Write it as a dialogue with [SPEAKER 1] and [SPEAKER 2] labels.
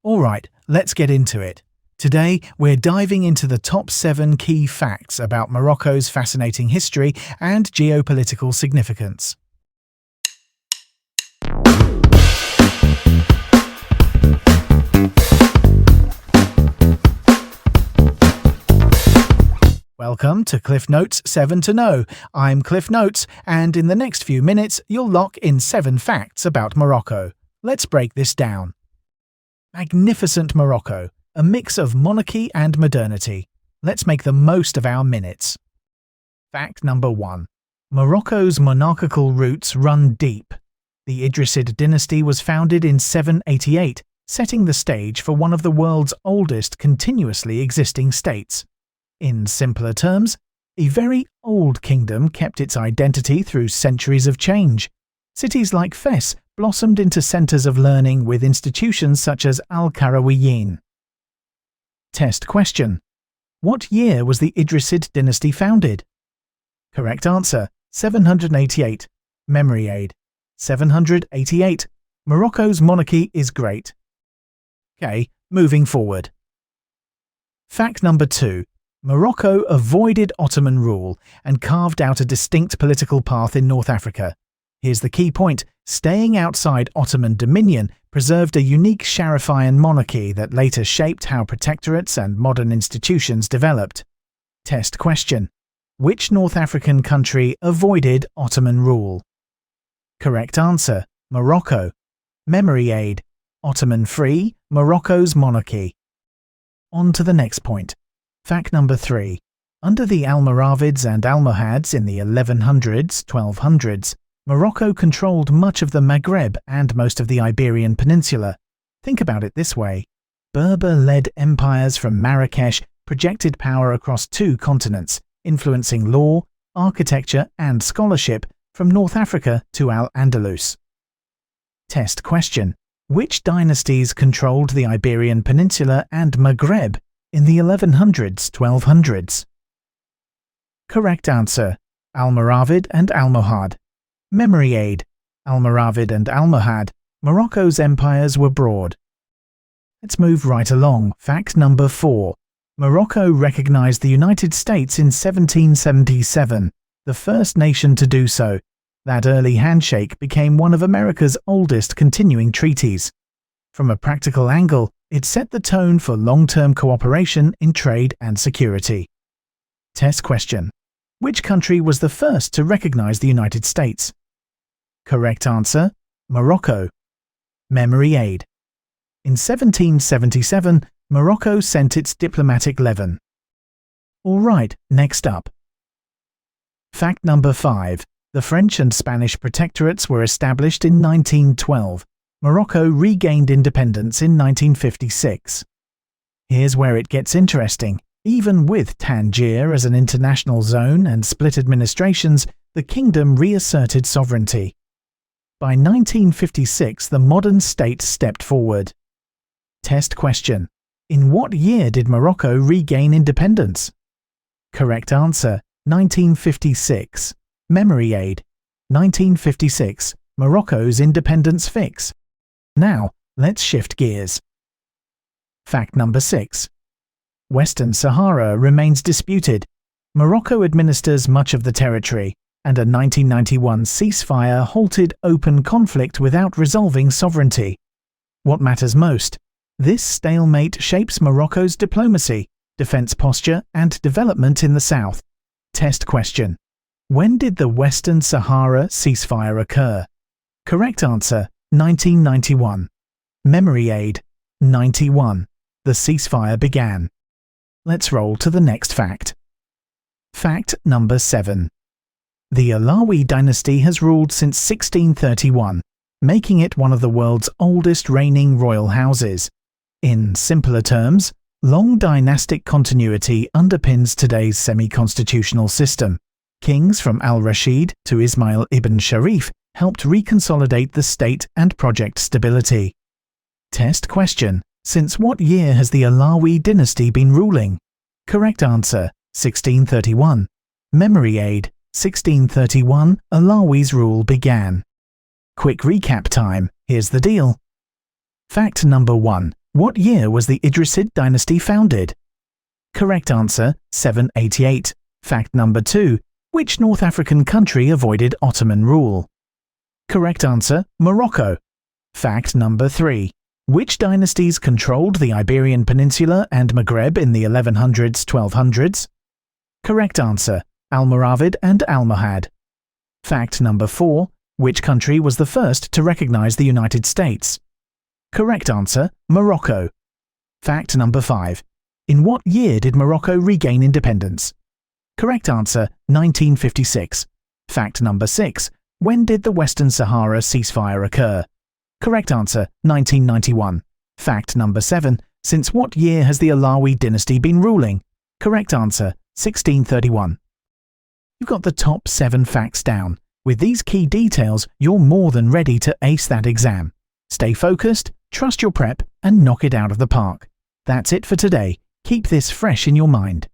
[SPEAKER 1] Alright, let's get into it. Today, we're diving into the top 7 key facts about Morocco's fascinating history and geopolitical significance. Welcome to Cliff Notes 7 to Know. I'm Cliff Notes, and in the next few minutes, you'll lock in 7 facts about Morocco. Let's break this down. Magnificent Morocco, a mix of monarchy and modernity. Let's make the most of our minutes. Fact number 1. Morocco's monarchical roots run deep. The Idrisid dynasty was founded in 788, setting the stage for one of the world's oldest continuously existing states. In simpler terms, a very old kingdom kept its identity through centuries of change. Cities like Fes blossomed into centres of learning with institutions such as Al-Qarawiyyin. Test question. What year was the Idrisid dynasty founded? Correct answer, 788. Memory aid. 788. Morocco's monarchy is great. Okay, moving forward. Fact number 2. Morocco avoided Ottoman rule and carved out a distinct political path in North Africa. Here's the key point. Staying outside Ottoman dominion preserved a unique Sharifian monarchy that later shaped how protectorates and modern institutions developed. Test question. Which North African country avoided Ottoman rule? Correct answer. Morocco. Memory aid. Ottoman-free, Morocco's monarchy. On to the next point. Fact number 3. Under the Almoravids and Almohads in the 1100s-1200s, Morocco controlled much of the Maghreb and most of the Iberian Peninsula. Think about it this way. Berber-led empires from Marrakesh projected power across 2 continents, influencing law, architecture and scholarship from North Africa to Al-Andalus. Test question. Which dynasties controlled the Iberian Peninsula and Maghreb in the 1100s-1200s? Correct answer. Almoravid and Almohad. Memory aid. Almoravid and Almohad. Morocco's empires were broad. Let's move right along. Fact number 4. Morocco recognized the United States in 1777, the first nation to do so. That early handshake became one of America's oldest continuing treaties. From a practical angle, it set the tone for long-term cooperation in trade and security. Test question. Which country was the first to recognize the United States? Correct answer. Morocco. Memory aid. In 1777, Morocco sent its diplomatic levin. Alright, next up. Fact number 5. The French and Spanish protectorates were established in 1912. Morocco regained independence in 1956. Here's where it gets interesting. Even with Tangier as an international zone and split administrations, the kingdom reasserted sovereignty. By 1956, the modern state stepped forward. Test question. In what year did Morocco regain independence? Correct answer, 1956. Memory aid. 1956. Morocco's independence fix. Now, let's shift gears. Fact number 6. Western Sahara remains disputed. Morocco administers much of the territory, and a 1991 ceasefire halted open conflict without resolving sovereignty. What matters most? This stalemate shapes Morocco's diplomacy, defense posture, and development in the south. Test question. When did the Western Sahara ceasefire occur? Correct answer, 1991. Memory aid. 91. The ceasefire began. Let's roll to the next fact. Fact number 7. The Alawi dynasty has ruled since 1631, making it one of the world's oldest reigning royal houses. In simpler terms, long dynastic continuity underpins today's semi-constitutional system. Kings from Al-Rashid to Ismail ibn Sharif helped reconsolidate the state and project stability. Test question. Since what year has the Alawi dynasty been ruling? Correct answer, 1631. Memory aid. 1631, Alawi's rule began. Quick recap time. Here's the deal. Fact number 1. What year was the Idrisid dynasty founded? Correct answer, 788. Fact number 2. Which North African country avoided Ottoman rule? Correct answer, Morocco. Fact number 3. Which dynasties controlled the Iberian Peninsula and Maghreb in the 1100s-1200s? Correct answer, Almoravid and Almohad. Fact number 4. Which country was the first to recognize the United States? Correct answer, Morocco. Fact number 5. In what year did Morocco regain independence? Correct answer, 1956. Fact number 6. When did the Western Sahara ceasefire occur? Correct answer, 1991. Fact number 7. Since what year has the Alawi dynasty been ruling? Correct answer, 1631. You've got the top 7 facts down. With these key details, you're more than ready to ace that exam. Stay focused, trust your prep, and knock it out of the park. That's it for today. Keep this fresh in your mind.